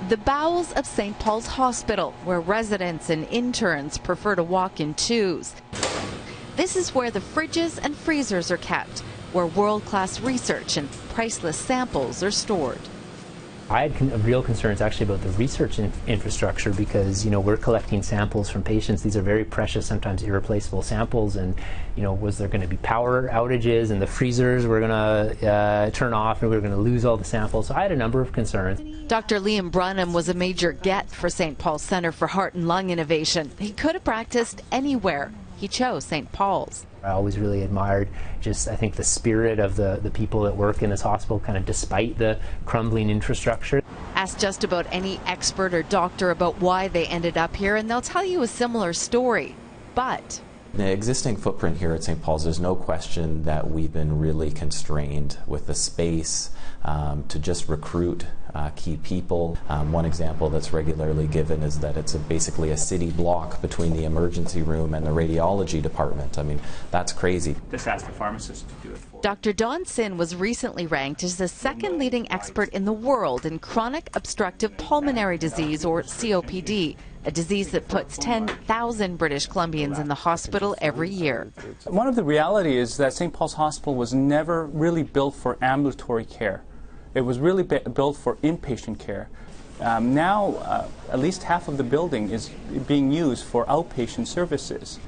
The bowels of St. Paul's Hospital, where residents and interns prefer to walk in twos. This is where the fridges and freezers are kept, where world-class research and priceless samples are stored. I had real concerns actually about the research infrastructure because, we're collecting samples from patients. These are very precious, sometimes irreplaceable samples, and, was there going to be power outages and the freezers were going to turn off and we were going to lose all the samples? So I had a number of concerns. Dr. Liam Brunham was a major get for St. Paul's Centre for Heart and Lung Innovation. He could have practiced anywhere. He chose St. Paul's. I always really admired I think the spirit of the people that work in this hospital, kind of despite the crumbling infrastructure. Ask just about any expert or doctor about why they ended up here and they'll tell you a similar story. But the existing footprint here at St. Paul's, there's no question that we've been really constrained with the space to just recruit key people. One example that's regularly given is that it's basically a city block between the emergency room and the radiology department. I mean, that's crazy. Just ask the pharmacist to do it for. Dr. Don Sin was recently ranked as the second leading expert in the world in chronic obstructive pulmonary disease, or COPD, a disease that puts 10,000 British Columbians in the hospital every year. One of the reality is that St. Paul's Hospital was never really built for ambulatory care. It was really built for inpatient care. Now, at least half of the building is being used for outpatient services.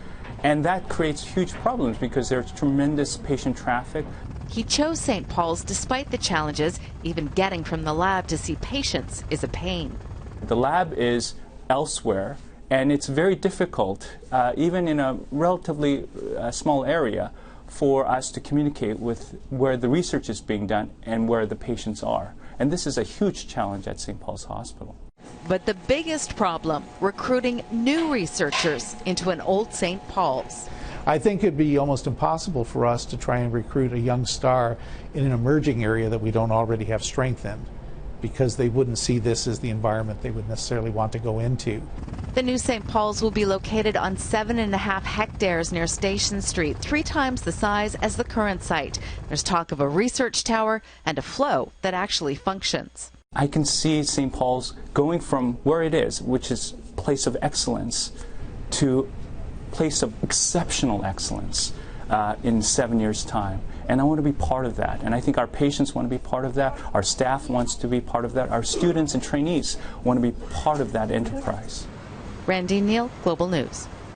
And that creates huge problems because there's tremendous patient traffic. He chose St. Paul's despite the challenges. Even getting from the lab to see patients is a pain. The lab is elsewhere, and it's very difficult, even in a relatively small area, for us to communicate with where the research is being done and where the patients are. And this is a huge challenge at St. Paul's Hospital. But the biggest problem, recruiting new researchers into an old St. Paul's. I think it'd be almost impossible for us to try and recruit a young star in an emerging area that we don't already have strength in, because they wouldn't see this as the environment they would necessarily want to go into. The new St. Paul's will be located on 7.5 hectares near Station Street, 3 times the size as the current site. There's talk of a research tower and a flow that actually functions. I can see St. Paul's going from where it is, which is a place of excellence, to a place of exceptional excellence in 7 years' time. And I want to be part of that. And I think our patients want to be part of that. Our staff wants to be part of that. Our students and trainees want to be part of that enterprise. Randene Neill, Global News.